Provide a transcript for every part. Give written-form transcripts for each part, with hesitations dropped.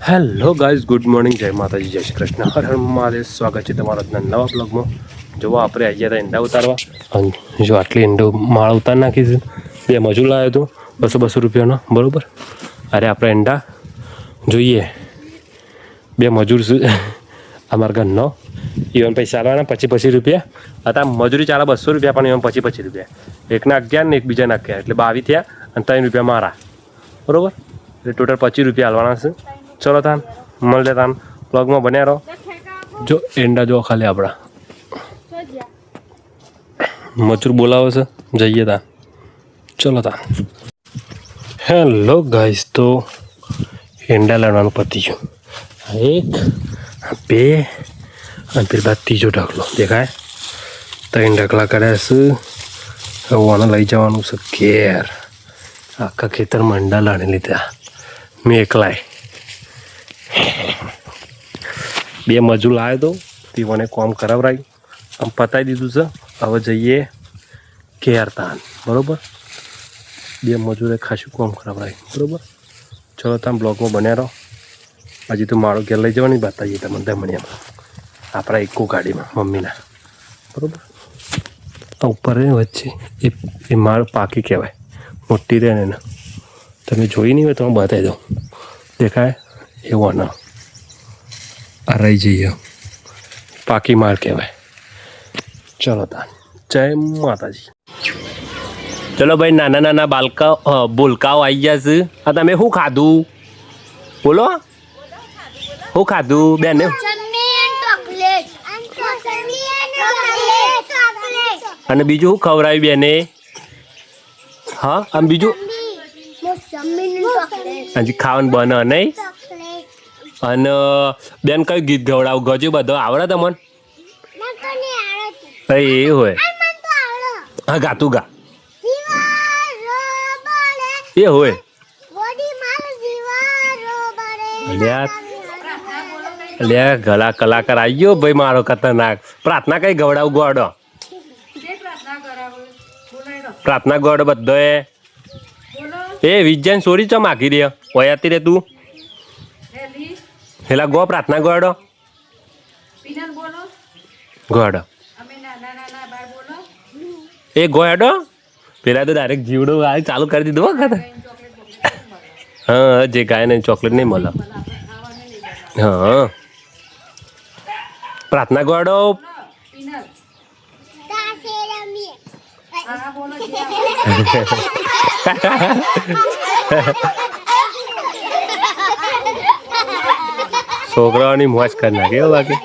Hello guys, good morning, જય માતાજી, જય શ્રી કૃષ્ણ, હર હર મહાદેવ. સ્વાગત છે તમારા નવા બ્લોગમાં. જો આપણે આવી ગયા હતા ઈંડા ઉતારવા, અને જો આટલી ઈંડો માળ ઉતાર નાખીશું. બે મજૂર લાવ્યો હતો 200 રૂપિયાનો, બરાબર. અરે આપણે ઈંડા જોઈએ, બે મજૂર અમારા ઘરનો ઇવન પૈસા આલવાના 25 રૂપિયા હતા. મજૂરી ચાલે 200 રૂપિયા, પણ ઇવન 25 રૂપિયા. એકના 11 ને એકબીજાના 11, એટલે 22 થયા, અને 3 રૂપિયા મારા, બરાબર. એટલે ટોટલ 25 રૂપિયા આલવાના છે. ચલો તાન મળે તાન બ્લોગમાં બન્યા રહો. જો એંડા જો ખાલી આપણા મજૂર બોલાવે છે, જઈએ તાન. ચલો તાન. હેલો ગાઈસ, તો એંડા લાવવાનું પતી ગયું. એક, બે, અને પેલી બાદ ત્રીજો ઢગલો દેખાય. 3 ઢગલા કર્યા છે. હવે આને લઈ જવાનું છે ઘેર. આખા ખેતરમાં એંડા લાણી લીધા મેં એકલાય. બે મજૂર લાવ્યો તો તેઓને કામ કરાવરાયું, આમ પતાવી દીધું છે. હવે જઈએ ઘેર તાન, બરાબર. બે મજૂરે ખાસું કામ કરાવરાયું, બરાબર. ચલો તમે બ્લોગમાં બન્યા રહો. હજી તો મારો ઘેર લઈ જવાની બતાવીએ તમને દમણિયામાં, આપણા ઇકો ગાડીમાં મમ્મીના, બરાબર. આ ઉપર રહે વચ્ચે એ માળ પાકી કહેવાય, મોટી રહે ને. તમે જોઈ નહીં હોય તો હું બતાવી દઉં, દેખાય એવો ના. આ રહી જઈએ, પાકી માળ કહેવાય. ચલો તાન, જય માતાજી. ચલો ભાઈ, નાના નાના બોલકાઓ આવી ગયા છે. આ તમે શું ખાધું બોલો? શું ખાધું બેન? અને બીજું શું ખવડાવ્યું બેને? હા, આમ બીજું હજી ખાવાનું બને નહીં. અને બેન કયું ગીત ગવડાવું? ગજુ બધો આવડે તમને? એ હોય, હા ગાતું ગા એ હોય. ગલા કલાકાર આવી ગયો ભાઈ મારો ખતરનાક. પ્રાર્થના કઈ ગવડાવું? ગોડો પ્રાર્થના ગોડો બધો એ વિજ્ઞાન સોરી ચમ આખી રે ઓયાતી રે તું હેલા ગો પ્રાર્થના ગોડો ગોડો એ ગોડો. પેલા તો ડાયરેક્ટ જીવડો ચાલુ કરી દીધું વખત. હા, જે ગાય ને ચોકલેટ નહીં મળે. હા, પ્રાર્થના ગોડો. છોકરાઓની મોજ કરી નાખે બાકી.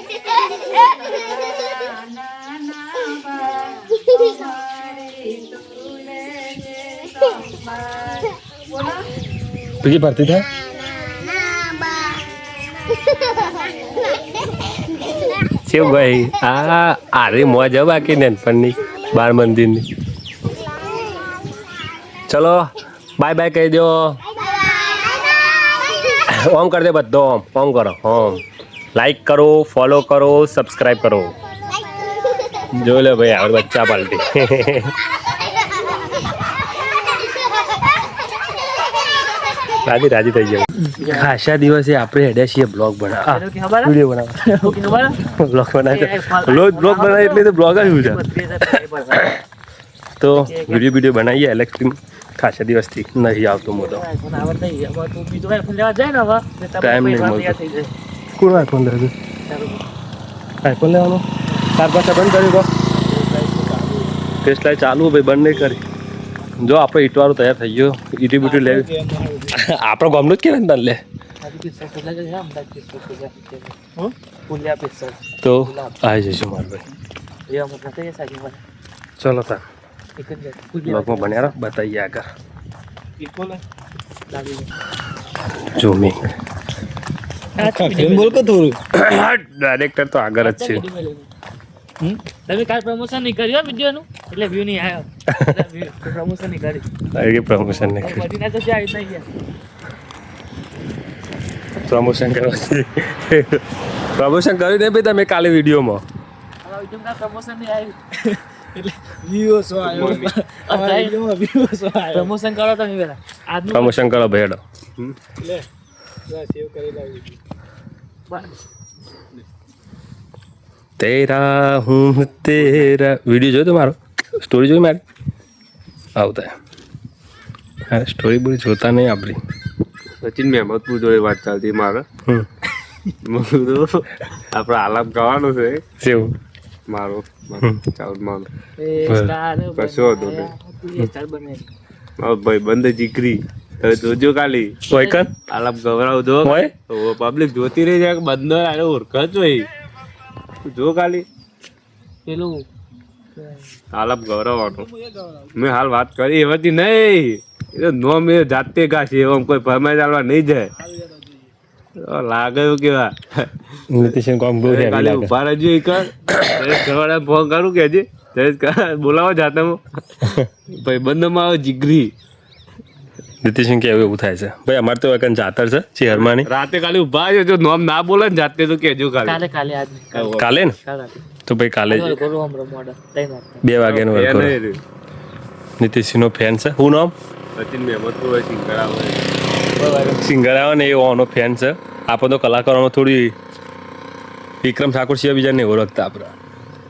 બીજી ભરતી થાય કેવું ભાઈ? આરી મોજ બાકી નાનપણની બાળ મંદિરની. ચલો બાય બાય કહી દો. ઓમ કરી દે બધો. ઓમ કરો. ઓમ લાઈક કરો, ફોલો કરો, સબસ્ક્રાઈબ કરો. જો લે ભાઈ આપણે બચ્ચા પાલટી. રાજી થઈ જાય. ખાસા દિવસે આપણે હેડ્યા છીએ બ્લોગ બનાવવા, વિડીયો બનાવવા. બ્લોગ બનાવે એટલે તો બ્લોગ જ છે. તો વિડીયો બનાવીએ. ઇલેક્ટ્રિક ખાસા દિવસથી નહીં આવતો મોટો. ટાઈમ નહીં મળતો. કોણ આઈફોન લેવું? આઈફોન લેવાનો 4-5 બંધ કર્યું. ટેસ્ટ લાઈટ ચાલુ ભાઈ, બંધ નહીં કરી. જો આપણે ઈટવાળું તૈયાર થઈ ગયો. ઈટી બીટી લેવી આપણો ગામનું જ કહેવાય ને લે. તો આવી જઈશું માર ભાઈ. ચલો તાર બ્લોગમાં બન્યા રહો, બતાવીએ આગળ. ઝૂમિંગ ડાયરેક્ટર તો આગળ જ છે. તમે કાલ પ્રમોશન નહીં કર્યું વિડીયોનું, એટલે વ્યૂ નહીં આવ્યો. પ્રમોશન નહીં કરી. પ્રમોશન નહીં કરી. બધી ના તો જાય નહીં ગયા. પ્રમોશન કરવા પ્રમોશન કર્યું ને ભાઈ તમે કાલે વિડીયોમાં. પ્રમોશન નહીં આવ્યું એટલે વ્યુઅર્સ આવ્યો. પ્રમોશન કરો તમે પેલા. પ્રમોશન કરો ભાઈ હેડો. સેવ કરેલા બસ તેરા હું તેરા વિડીયો જોયો તમારો સ્ટોરી જોઈ મારી આવતા હા સ્ટોરી બોરી જોતા નહીં આપણી સચિન મહેમદપુર જોડે વાત ચાલતી મારે હમ મેં કીધું આપણે આલાપ ગાવાનો છે કેવું મારો ચાલ મારો એ સ્ટાર કશો વાંધો નહીં. બનાયા, સ્ટાર બનાયા. મારો ભાઈ બંધ જીગરી હવે જોજો ખાલી હોય કર આલાપ ગવરાવજો હોય? પબ્લિક જોતી રહી જાય કે બંધ આને ઓળખ હોય જો ખાલી પેલું આલાપ ગૌરવવાનો મેં હાલ વાત કરી એવાથી નહીં એ તો નોમ એ જાતે ગાશે એમ કોઈ ફરમાઈ ચાલવા નહીં જાય લાગે એવું કેવા નીતિશન કોમ બહુ heavy ખાલી લાગે. ઉભા રહેજો એક ઘરવાળા ફોન કરું કે બોલાવો જાતા ભાઈ બંધમાં આવે જીગરી નીતિશન કે એવું થાય છે ભાઈ અમારે તો એકન જાતર છે ચેરમાની રાતે ખાલી ઉભા છે જો નોમ ના બોલે ને જાતે તો કેજો કાલે ખાલી કાલે આજ નહીં. કાલે ને કાલે તો ભાઈ કાલે કાલે કરું હમણાં મોડા 3 વાગતા 2 વાગ્યાનો વર્ક કરો નીતિશનો ફેન છે હું નામ સચિન મહેમદપુર હોય સિંગડા હોય સિંગર આવે ને એ ઓનો ફેન છે આપણે તો કલાકારોમાં થોડી વિક્રમ ઠાકોર સિવાય બીજા નહીં ઓળખતા આપણે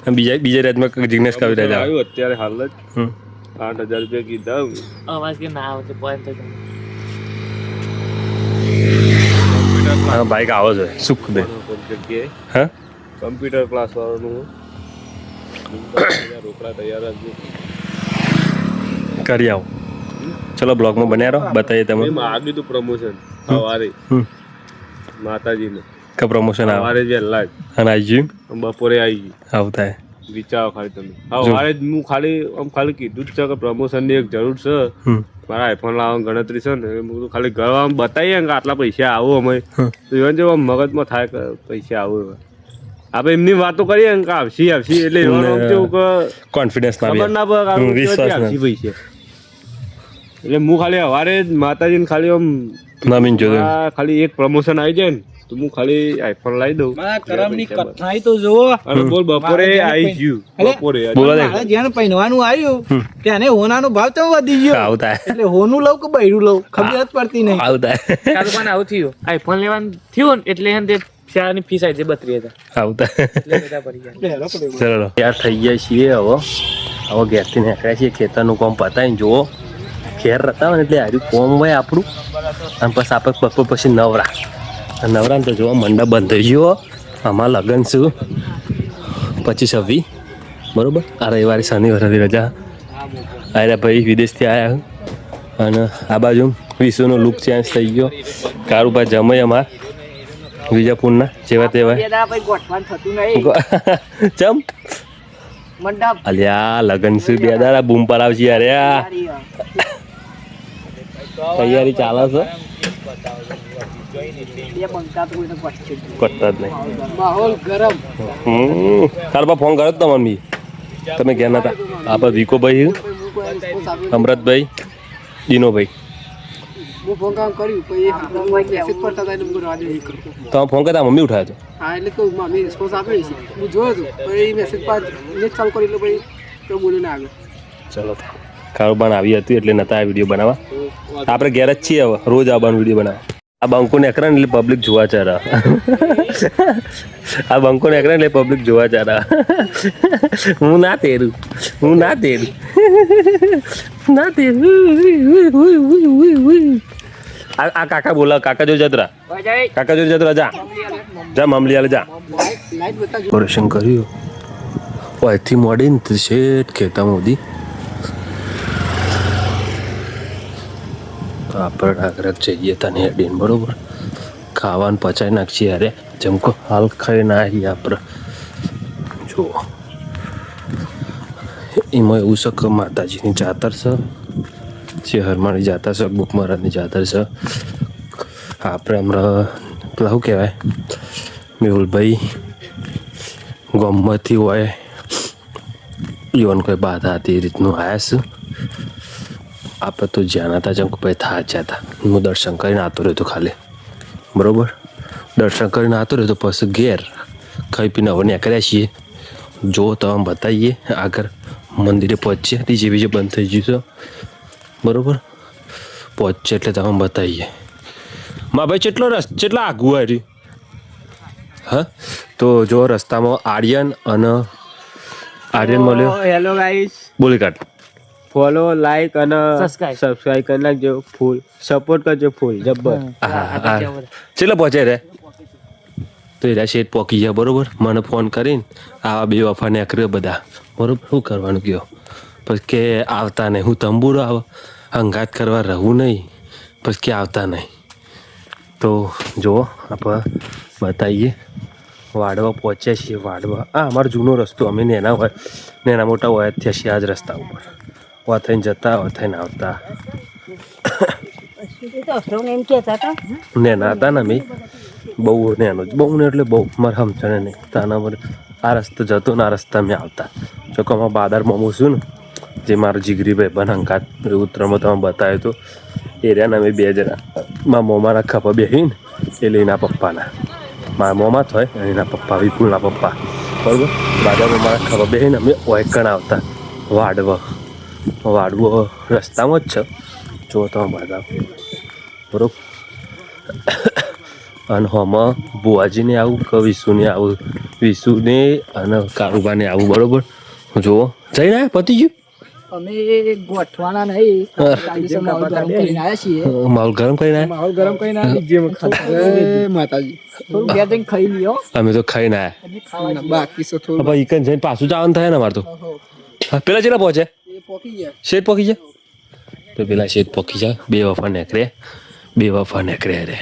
અને બીજા રાજમાં જિગ્નેશ કવિ રાજા આવે. આવ્યું અત્યારે હાલ જ હમ. 8,000 રૂપિયા કીધા અવાજ કે ના આવે તો પોઈન્ટ થઈ જાય. હા બાઈક આવે છે સુખ દે જગ્યાએ હા કમ્પ્યુટર ક્લાસ વાળાનું રોકડા તૈયાર રાખજો કરી આવો ચલો બ્લોગમાં બન્યા રહો બતાવીએ તમે મેં માગ્યું તું પ્રમોશન સવારે હમ. માતાજીને કે પ્રમોશન આવે સવારે જ વહેલા જ અને આવી ગયું બપોરે આવી ગઈ આવું થાય વિચારો ખાલી તમે સવારે જ હું ખાલી કીધું જ છે કે પ્રમોશનની એક જરૂર છે હમ મારા આઈફોન લાવવાની ગણતરી છે ને મેં કીધું ખાલી ઘર આમ બતાવીએ ને કે આટલા પૈસા આવો અમે હમ. તો એવા જેવા મગજમાં થાય કે પૈસા આવો એવા આપણે એમની વાતો કરીએ ને કે આવશી એટલે એવાનું આમ કેવું કે કોન્ફિડન્સ ના ખબર ના પડે કે આવું વિશ્વાસ કેવાથી ના. આવશી પૈસા એટલે હું ખાલી સવારે જ માતાજીને ખાલી આમ નમીન જોજો આ ખાલી એક પ્રમોશન આવી જાય ને તો હું ખાલી આઈફોન લાવી દઉં મારા કરમની કઠણાઈ તો જુઓ અને બોલ બપોરે આવી ગયું બપોરે બોલો દે મારે જ્યાં પહેરવાનું આવ્યું ત્યાં હોનાનો ભાવ તો વધી ગયો આવું થાય એટલે હોનું લઉં કે બૈરું લઉં ખબર જ પડતી નહીં આવું થાય કાલે પણ આવું થયું આઈફોન લેવાનું થયું ને એટલે એને તે શાળાની ફીસ આવી છે 32,000 આવું થાય એટલે બધા પડી ગયા. એટલે હેરો પડે. ચલો યાર થઈ ગયા છીએ હવે ઘેરથી નીકળ્યા છીએ ખેતરનું કામ પતાવીને જુઓ ઘેર રહેતા હોય ને એટલે હાર્યું કોમ હોય આપણું અને પછી આપણે બપોર પછી નવરા ને તો જોવા મંડપ બંધ થઈ ગયો આમાં લગ્ન છું 25-26 બરોબર આ રવિવારે શનિવારે રજા અરે ભાઈ વિદેશથી આવ્યા અને આ બાજુ વિશ્વનો લુક ચેન્જ થઈ ગયો કારુભાઈ જમાઈ અમાર વિજાપુરના જેવા તેવા ચમ અલ્યા લગન શું બે દાડા બૂમ પડાવશે અરે તૈયારી ચાલે છે કરતા જ નહીં માહોલ ગરમ કાલ બા ફોન કર્યો તો મમ્મી તમે ગયા નતા આપણે વિકોભાઈ અમૃતભાઈ દિનોભાઈ હું ફોન કામ કર્યું પછી મેસેજ પડતા હતા એટલે હું રાડે નહીં કરતો તમે ફોન કરતા મમ્મી ઉઠાવ્યો હતો હા એટલે તો મમ્મી રિસ્પોન્સ આપ્યો છે હું જોયો હતો પછી મેસેજ પાછ નેટ ચાલુ કરી એટલે પછી તો બોલ્યો ના આગળ ચલો કારોબાર આવી હતી એટલે નતા આ વિડીયો બનાવવા આપણે ઘેર જ છીએ હવે રોજ આવવાનો વિડીયો બનાવવા આ બંકો નેકરા એટલે પબ્લિક જોવા ચારા આ બંકો નેકરા એટલે પબ્લિક જોવા ચારા હું ના તેરું આ કાકા બોલા કાકા જો જતરા જા મામલી આલે જા લાઈટ બતા ઓપરેશન કર્યું અહીંથી મોડીને તો શેઠ ખેતા મોદી આપણે આગળ જઈએ તને હેડીને બરોબર ખાવાનું પચાવી નાખીએ અરે જમકો હાલ ખાઈ ના આવીએ આપણે જુઓ એમાં એવું છે કે માતાજીની જાતર છે હરમાની જાતર છે બુક મહારાજની જાતર છે આપણે હમણાં પેલા શું કહેવાય મેહુલભાઈ ગમતથી હોય ઈવન કોઈ બાધા હતી એ રીતનું આવ્યા છે આપણે તો જ્યાં હતા જેમ કે ભાઈ થાચ્યા હતા હું દર્શન કરીને આવતો રહ્યો હતો ખાલી બરાબર દર્શન કરીને આવતો રહ્યો તો પછી ઘેર ખાઈ પીને હવે નીકળ્યા છીએ જો તમે બતાવીએ આગળ મંદિરે પહોંચીએ ડીજે બીજે બંધ થઈ ગયું છે બરાબર પહોંચીએ એટલે તમે બતાવીએ માં ભાઈ કેટલા આઘું હારી હા તો જો રસ્તામાં આર્યન મળ્યો. હેલો ગાઈસ, બોલી કાઢ. ફોલો, લાઈક અને Subscribe. સબસ્ક્રાઇબ કરી નાખજો. ફૂલ સપોર્ટ કરજો, ફૂલ જબ્બર. ચેલા પહોંચે રે તો એરા શેઠ પોકી ગયા બરોબર. મને ફોન કરીને આવા બે વફા નીકળ્યો બધા બરોબર. શું કરવાનું કયો પછી કે આવતા નહીં. હું તંબુરો આવ હંગાત કરવા રહું નહીં પછી કે આવતા નહીં. તો જુઓ આપણે બતાવીએ વાડવા પહોંચ્યા છીએ. વાડવા અમારો જૂનો રસ્તો. અમે નેના મોટા હોય થયા છીએ આજ રસ્તા ઉપર. વા થઈને જતા વા થઈને આવતા. નેના હતા ને અમે બહુ નેનો બહુ ને એટલે બહુ મારે સમજણે નહીં. તાના પર આ રસ્તો જતો ને આ રસ્તા મેં આવતા. જો કે અમારા બાદાર મોમું છું ને જે મારો જીગરી ભાઈ બન હંકાત ઉત્તરમાં તમે બતાવ્યો તો એ રહ્યા ને અમે બે જણા મારા મોમાના ખભા બેસીને એ લઈને પપ્પાના મારા મોમાં થાય અને એના પપ્પા વિપુલના પપ્પા બરાબર. બાદામાં મારા ખભા બેસીને અમે ઓયકણ આવતા વાડવો રસ્તામાં જ છે જુઓ તમે બાદા બરાબર. અને હમાં બુઆજીને આવું કે વિશુને આવું વિશુને અને કારુબાને આવું બરાબર. જુઓ જઈને આવ્યા પતી ગયું. અમે ગોઠવાના નહીં માહોલ ગરમ કરીને આવ્યા છીએ. માહોલ ગરમ કરીને આવ્યા. માહોલ ગરમ કરીને માતાજી થોડું ઘેર જઈને ખાઈ લ્યો. અમે તો ખાઈને આવ્યા. બાકી છે થોડું. હવે ઈકન જઈને પાછું જવાનું થાય ને અમારે તો. પેલા ચેલા પહોંચે એ પોકી ગયા. શેઠ પોકી જાય તો પેલા શેઠ પોકી જાય. બે વફા નીકળે રે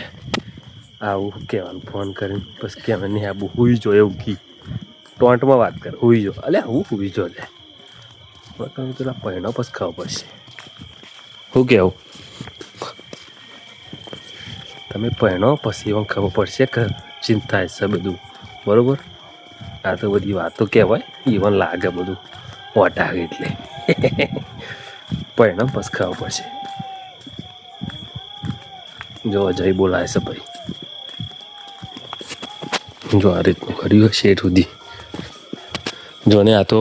આવું કહેવાનું ફોન કરીને પછી કે અમે નહીં આવું હુઈ જો એવું કી ટોન્ટમાં વાત કર હુઈ જો અલે હું હુઈ જો લે તમે પેલા પહેણો પછી ખબર પડશે. શું કહેવું તમે પહેણો પછી એમાં ખબર પડશે કે ચિંતા છે બધું બરાબર. આ તો બધી વાતો કહેવાય ઈવન લાગે બધું ઓટા એટલે પહેણો પછી ખબર પડશે. જો અજય બોલાય છે ભાઈ. જો આ રીતનું કર્યું શેઠ સુધી જો ને આ તો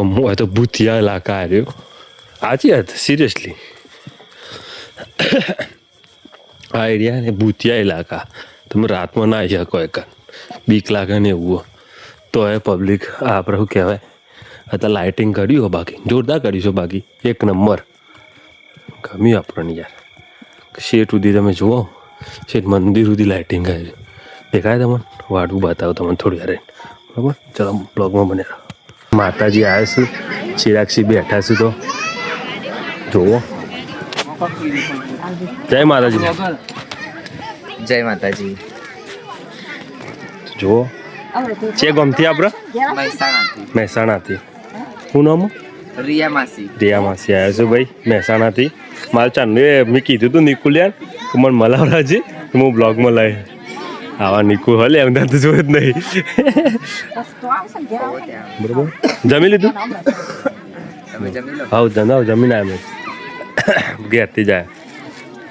ભૂતિયા ઇલાકા આવ્યો. સાચી વાત સિરિયસલી આ એરિયા ને ભૂતિયા ઇલાકા. તમે રાતમાં ના આવી શકો એક બીક લાગે ને એવું તો એ પબ્લિક આપણે શું કહેવાય અત્યારે લાઇટિંગ કર્યું હોય બાકી જોરદાર કર્યું છે. બાકી એક નંબર ગમ્યું આપણને યાર. શેઠ સુધી તમે જુઓ શેઠ મંદિર સુધી લાઇટિંગ આવી દેખાય તમને. વાડવું બતાવો તમને થોડી વાર બરાબર. ચલો બ્લોગમાં બને રહો. માતાજી આવ્યા છે ચિરાગસી બેઠા છે તો જુઓ. જય માતાજી. જય માતાજી. જુઓ છે ગમતી આપણે મહેસાણાથી. શું નામ? રિયા માસી. રિયા માસી આવ્યા છે ભાઈ મહેસાણાથી. મારે ચાંદે મેં કીધું હતું નિકુલ યાર કે મને મલાવરાજી હું બ્લોગમાં લઈ આવા નિકુલ હલે એમ તો જોયું જ નહીં બરોબર. જમી લીધું? તમે જમી લો. હા જમીન આવ્યા ઘેરથી જાય.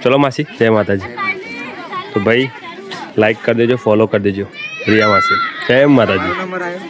ચલો માસી જય માતાજી. તો ભાઈ લાઈક કરી દેજો ફોલો કરી દેજો રિયા માસી. જય માતાજી. નંબર આવ્યો.